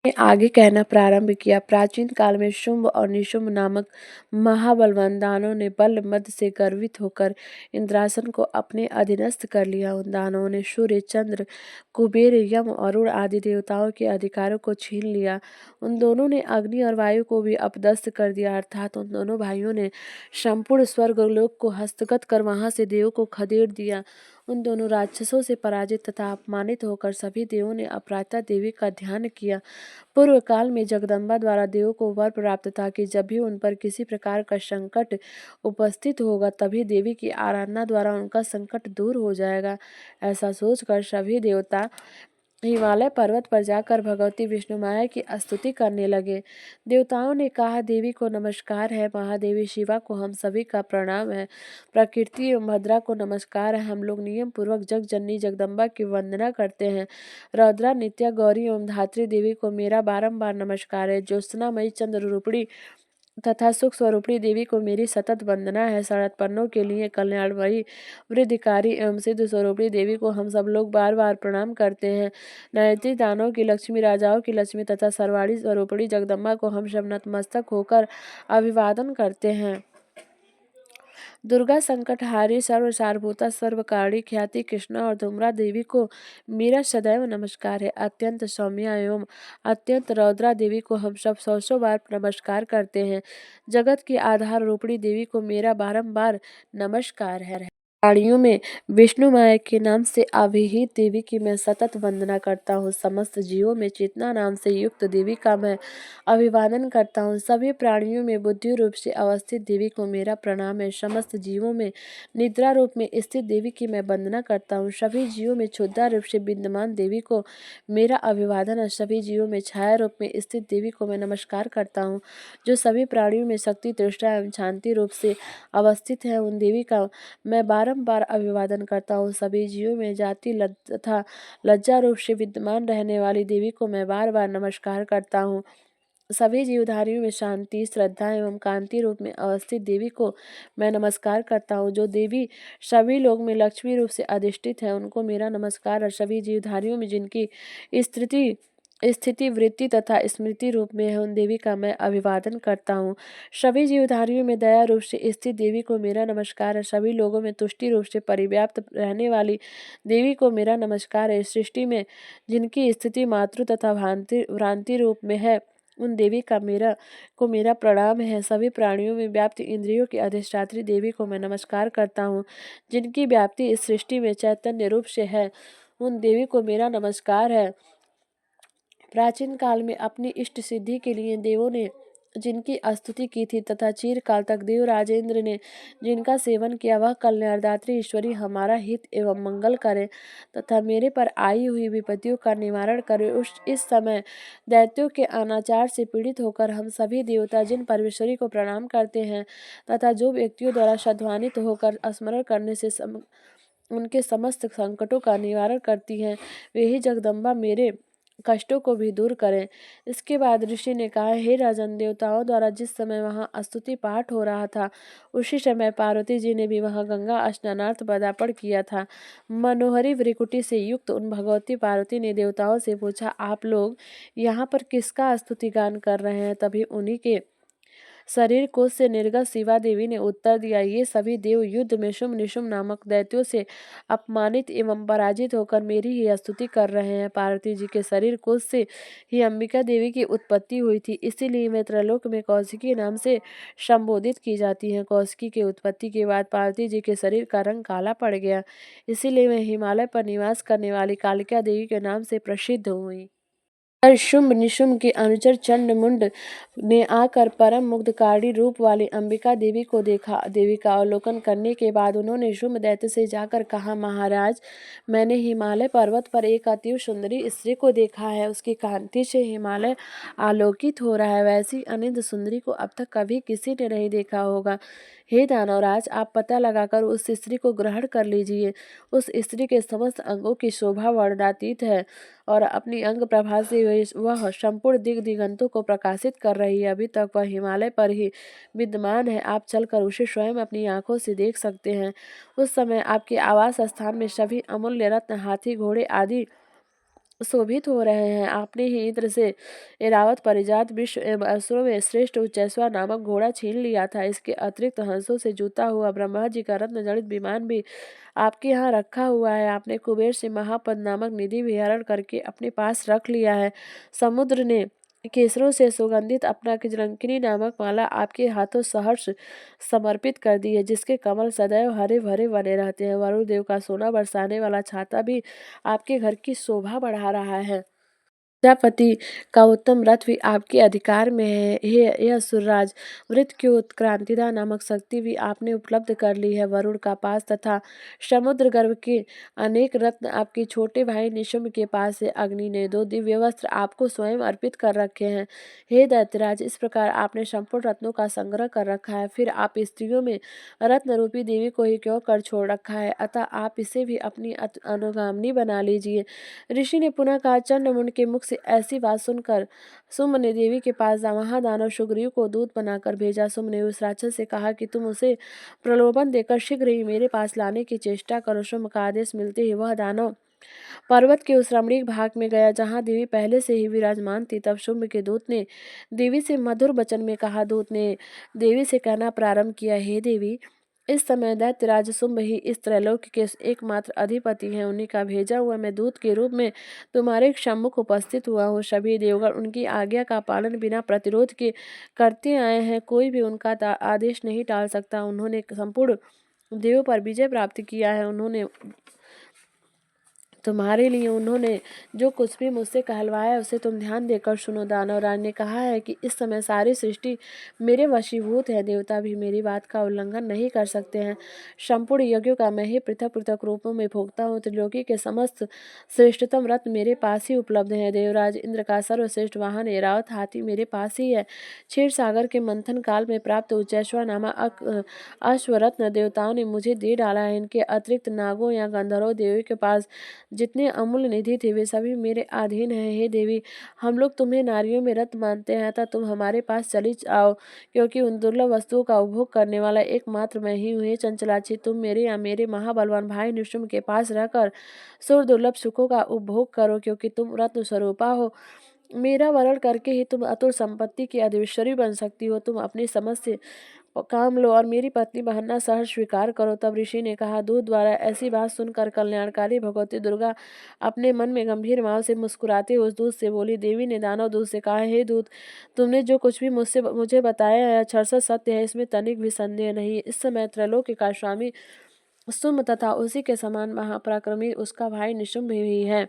ने आगे कहना प्रारंभ किया। प्राचीन काल में शुंभ और निशुंभ नामक महाबलवान दानवों ने बल मद से गर्वित होकर इंद्रासन को अपने अधीनस्थ कर लिया। उन दानवों ने सूर्य, चंद्र, कुबेर, यम, वरुण आदि देवताओं के अधिकारों को छीन लिया। उन दोनों ने अग्नि और वायु को भी अपदस्थ कर दिया, अर्थात उन दोनों भाइयों ने संपूर्ण स्वर्गलोक को हस्तगत कर वहां से देवों को खदेड़ दिया। उन दोनों राक्षसों से पराजित तथा अपमानित होकर सभी देवों ने अपराजिता देवी का ध्यान किया। पूर्व काल में जगदम्बा द्वारा देवों को वर प्राप्त था कि जब भी उन पर किसी प्रकार का संकट उपस्थित होगा तभी देवी की आराधना द्वारा उनका संकट दूर हो जाएगा। ऐसा सोचकर सभी देवता हिमालय पर्वत पर जाकर भगवती विष्णु माया की स्तुति करने लगे। देवताओं ने कहा, देवी को नमस्कार है, महादेवी शिवा को हम सभी का प्रणाम है, प्रकृति एवं भद्रा को नमस्कार है। हम लोग नियम पूर्वक जग जननी जगदम्बा की वंदना करते हैं। रौद्रा, नित्या, गौरी एवं धात्री देवी को मेरा बारंबार नमस्कार है। ज्योत्सनामयी, चंद्र रूपिणी तथा सुख स्वरूपिणी देवी को मेरी सतत वंदना है। शरदपर्णों के लिए कल्याणमयी, वृद्धिकारी एवं सिद्ध स्वरूपिणी देवी को हम सब लोग बार बार प्रणाम करते हैं। नैति दानों की लक्ष्मी, राजाओं की लक्ष्मी तथा सर्वाणी स्वरूपिणी जगदम्बा को हम सब नतमस्तक होकर अभिवादन करते हैं। दुर्गा, संकटहारी, सर्वसारभूता, सर्वकारणी, ख्याति कृष्णा और धूम्रा देवी को मेरा सदैव नमस्कार है। अत्यंत सौम्या एवं अत्यंत रौद्रा देवी को हम सब सौ सौ बार नमस्कार करते हैं। जगत की आधार रूपिणी देवी को मेरा बारंबार नमस्कार है। प्राणियों में विष्णु माया के नाम से अभिहित देवी की मैं सतत वंदना करता हूँ। समस्त जीवों में चेतना नाम से युक्त देवी का मैं अभिवादन करता हूँ। सभी प्राणियों में बुद्धि रूप से अवस्थित देवी को मेरा प्रणाम है। समस्त जीवों में निद्रा रूप में स्थित देवी की मैं वंदना करता हूँ। सभी जीवों में क्षुद्रा रूप से विद्यमान देवी को मेरा अभिवादन है। सभी जीवों में छाया रूप में स्थित देवी को मैं नमस्कार करता हूँ। जो सभी प्राणियों में शक्ति, तृष्णा एवं शांति रूप से अवस्थित है, उन देवी का मैं बारंबार अभिवादन करता हूँ। सभी जीवों में जाति तथा लज्जा रूप से विद्यमान रहने वाली देवी को मैं बार बार नमस्कार करता हूँ। सभी जीवधारियों में शांति, श्रद्धा एवं कांति रूप में अवस्थित देवी को मैं नमस्कार करता हूँ। जो देवी सभी लोग में लक्ष्मी रूप से अधिष्ठित है, उनको मेरा नमस्कार है। सभी जीवधारियों में जिनकी स्थिति वृत्ति तथा स्मृति रूप में है, उन देवी का मैं अभिवादन करता हूँ। सभी जीवधारियों में दया रूप से स्थित देवी को मेरा नमस्कार है। सभी लोगों में तुष्टि रूप से परिव्याप्त रहने वाली देवी को मेरा नमस्कार है। सृष्टि में जिनकी स्थिति मातृ तथा भ्रांति रूप में है, उन देवी का मेरा प्रणाम है। सभी प्राणियों में व्याप्त इंद्रियों की अधिष्ठात्री देवी को मैं नमस्कार करता हूँ। जिनकी व्याप्ति इस सृष्टि में चैतन्य रूप से है, उन देवी को मेरा नमस्कार है। प्राचीन काल में अपनी इष्ट सिद्धि के लिए देवों ने जिनकी स्तुति की थी तथा चिरकाल तक देव राजेंद्र ने जिनका सेवन किया, वह कल्याणदात्री ईश्वरी हमारा हित एवं मंगल करे तथा मेरे पर आई हुई विपत्तियों का निवारण करे। इस समय दैत्यों के अनाचार से पीड़ित होकर हम सभी देवता जिन परमेश्वरी को प्रणाम करते हैं तथा जो व्यक्तियों द्वारा साध्वानित होकर स्मरण करने से उनके समस्त संकटों का निवारण करती हैं, वे ही जगदम्बा मेरे कष्टों को भी दूर करें। इसके बाद ऋषि ने कहा, हे राजन, देवताओं द्वारा जिस समय वहाँ स्तुति पाठ हो रहा था, उसी समय पार्वती जी ने भी वहाँ गंगा स्नानार्थ पदार्पण किया था। मनोहरी वृकुटी से युक्त उन भगवती पार्वती ने देवताओं से पूछा, आप लोग यहाँ पर किसका स्तुति गान कर रहे हैं? तभी उन्हीं के शरीर कोश से निर्गत शिवा देवी ने उत्तर दिया, ये सभी देव युद्ध में शुंभ निशुंभ नामक दैत्यों से अपमानित एवं पराजित होकर मेरी ही स्तुति कर रहे हैं। पार्वती जी के शरीर कोश से ही अंबिका देवी की उत्पत्ति हुई थी, इसीलिए वे त्रैलोक में कौशिकी नाम से संबोधित की जाती हैं। कौशिकी की उत्पत्ति के बाद पार्वती जी के शरीर का रंग काला पड़ गया, इसीलिए वे हिमालय पर निवास करने वाली कालिका देवी के नाम से प्रसिद्ध हुई। शुंभ निशुंभ के अनुचर चंडमुंड ने आकर परम मुग्धकारी रूप वाली अंबिका देवी को देखा। देवी का अवलोकन करने के बाद उन्होंने शुंभ दैत्य से जाकर कहा, महाराज, मैंने हिमालय पर्वत पर एक अति सुंदरी स्त्री को देखा है। उसकी कांति से हिमालय आलोकित हो रहा है। वैसी अनिंद सुंदरी को अब तक कभी किसी ने नहीं देखा होगा। हे दानवराज, आप पता लगाकर उस स्त्री को ग्रहण कर लीजिए। उस स्त्री के समस्त अंगों की शोभा वर्णनातीत है और अपनी अंग प्रभा से वह संपूर्ण दिगंतों को प्रकाशित कर रही है। अभी तक वह हिमालय पर ही विद्यमान है, आप चलकर उसे स्वयं अपनी आंखों से देख सकते हैं। उस समय आपके आवास स्थान में सभी अमूल्य रत्न, हाथी, घोड़े आदि शोभित हो रहे हैं। आपने ही इंद्र से ऐरावत परिजात विश्व एवं असुरों में श्रेष्ठ उच्चैश्रवा नामक घोड़ा छीन लिया था। इसके अतिरिक्त हंसों से जुता हुआ ब्रह्मा जी का रत्न जड़ित विमान भी आपके यहाँ रखा हुआ है। आपने कुबेर से महापद नामक निधि विहरण करके अपने पास रख लिया है। समुद्र ने केसरों से सुगंधित अपना किजरंकिनी नामक माला आपके हाथों सहर्ष समर्पित कर दी है, जिसके कमल सदैव हरे भरे बने रहते हैं। वरुण देव का सोना बरसाने वाला छाता भी आपके घर की शोभा बढ़ा रहा है। प्रजापति का उत्तम रथ भी आपके अधिकार में है। यह सुरराज मृत्यु उत्क्रांतिदा नामक शक्ति भी आपने उपलब्ध कर ली है। वरुण का पास तथा समुद्र गर्भ के अनेक रत्न आपके छोटे भाई निशुम्भ के पास है। अग्नि ने 2 दिव्य वस्त्र आपको स्वयं अर्पित कर रखे हैं। हे दैत्यराज, इस प्रकार आपने संपूर्ण रत्नों का संग्रह कर रखा है, फिर आप स्त्रियों में रत्न रूपी देवी को ही क्यों कर छोड़ रखा है? अतः आप इसे भी अपनी अनुगामिनी बना लीजिए। ऋषि ने पुनः कहा, चंद्रमुंड के मुख से ऐसी बात सुनकर सुम्ब ने देवी के पास महादानव सुग्रीव को दूत बनाकर भेजा। सुम्ब ने उस राक्षस से कहा कि तुम उसे प्रलोभन देकर शीघ्र ही मेरे पास लाने की चेष्टा करो। सुम्ब का आदेश मिलते ही वह दानव पर्वत के उस रमणीक भाग में गया जहाँ देवी पहले से ही विराजमान थी। तब शुंभ के दूत ने देवी से मधुर वचन में कहा। दूत ने देवी से कहना प्रारंभ किया, हे देवी, इस समय दैत्यराज शुंभ ही इस त्रैलोक के एकमात्र अधिपति हैं। उन्हीं का भेजा हुआ मैं दूत के रूप में तुम्हारे सम्मुख उपस्थित हुआ हूँ। सभी देवगण उनकी आज्ञा का पालन बिना प्रतिरोध के करते आए हैं। कोई भी उनका आदेश नहीं टाल सकता। उन्होंने संपूर्ण देवों पर विजय प्राप्त किया है। तुम्हारे लिए उन्होंने जो कुछ भी मुझसे कहलवाया उसे तुम ध्यान देकर सुनो। दानवराज ने कहा है कि इस समय सारी सृष्टि मेरे वशीभूत है। देवता भी मेरी बात का उल्लंघन नहीं कर सकते हैं। संपूर्ण यज्ञों का मैं ही पृथक पृथक रूपों में भोगता हूँ। त्रिलोकी के समस्त श्रेष्ठतम रत्न मेरे पास ही उपलब्ध है। देवराज इंद्र का सर्वश्रेष्ठ वाहन ऐरावत हाथी मेरे पास ही है। क्षीर सागर के मंथन काल में प्राप्त उच्चैश्रवा नामक अश्वरत्न देवताओं ने मुझे दे डाला है। इनके अतिरिक्त नागों या गंधर्वों देवी के पास जितने अमूल्य निधि थे वे सभी मेरे अधीन हैं। हे देवी, हम लोग तुम्हें नारियों में रत्न मानते हैं, अतः तुम हमारे पास चली आओ, क्योंकि उन दुर्लभ वस्तुओं का उपभोग करने वाला एकमात्र मैं ही हूँ। हे चंचलाक्षी, तुम मेरे या मेरे महाबलवान भाई निशुम्भ के पास रहकर सुर दुर्लभ सुखों का उपभोग करो, क्योंकि तुम रत्न स्वरूपा हो। मेरा वरण करके ही तुम अतुल संपत्ति की अधिश्वरी बन सकती हो। तुम अपनी समझ से काम लो और मेरी पत्नी बनना सहर्ष स्वीकार करो। तब ऋषि ने कहा, दूत द्वारा ऐसी बात सुनकर कल्याणकारी भगवती दुर्गा अपने मन में गंभीर भाव से मुस्कुराते उस दूत से बोली। देवी ने दानव दूत से कहा, हे दूत, तुमने जो कुछ भी मुझे बताया है अक्षरशः सत्य है, इसमें तनिक भी संदेह नहीं। इस समय त्रैलोक्य का स्वामी सुम्ब तथा उसी के समान महापराक्रमी उसका भाई निशुम्भ भी है,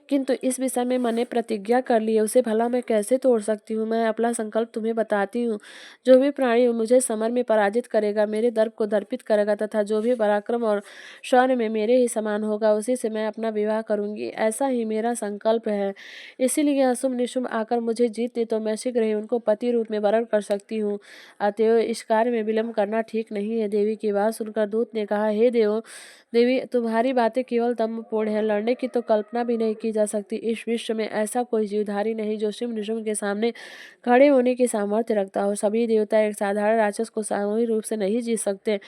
किंतु इस विषय में मैंने प्रतिज्ञा कर ली है, उसे भला मैं कैसे तोड़ सकती हूँ? मैं अपना संकल्प तुम्हें बताती हूँ। जो भी प्राणी मुझे समर में पराजित करेगा, मेरे दर्प को दर्पित करेगा तथा जो भी पराक्रम और शौर्य में मेरे ही समान होगा, उसी से मैं अपना विवाह करूंगी। ऐसा ही मेरा संकल्प है। इसीलिए अशुभ निशुम्भ आकर मुझे जीत ले तो मैं शीघ्र ही उनको पति रूप में वरण कर सकती हूँ। अतएव इस कार्य में विलम्ब करना ठीक नहीं है। देवी की बात सुनकर दूत ने कहा, हे देवी, तुम्हारी बातें केवल दम्भपूर्ण है, लड़ने की तो कल्पना भी नहीं की जा सकती। इस विश्व में ऐसा कोई जीवधारी नहीं जो शिव निशुम्भ के सामने खड़े होने की सामर्थ्य रखता हो। सभी देवता एक साधारण राक्षस को सामूहिक रूप से नहीं जीत सकते।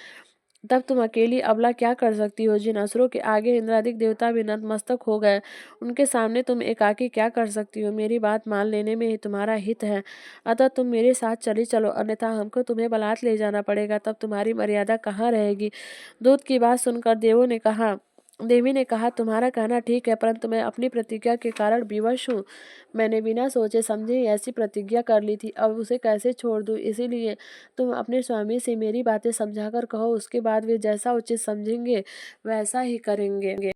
तब तुम अकेली अबला क्या कर सकती हो? जिन असुरों के आगे इंद्रादिक देवता भी नतमस्तक हो गए, उनके सामने तुम एकाकी क्या कर सकती हो? मेरी बात मान लेने में ही तुम्हारा हित है, अतः तुम मेरे साथ चली चलो, अन्यथा हमको तुम्हें बलात् ले जाना पड़ेगा। तब तुम्हारी मर्यादा कहाँ रहेगी? दूत की बात सुनकर देवी ने कहा, तुम्हारा कहना ठीक है, परंतु मैं अपनी प्रतिज्ञा के कारण विवश हूँ। मैंने बिना सोचे समझे ही ऐसी प्रतिज्ञा कर ली थी, अब उसे कैसे छोड़ दूँ? इसीलिए तुम अपने स्वामी से मेरी बातें समझाकर कहो, उसके बाद वे जैसा उचित समझेंगे वैसा ही करेंगे।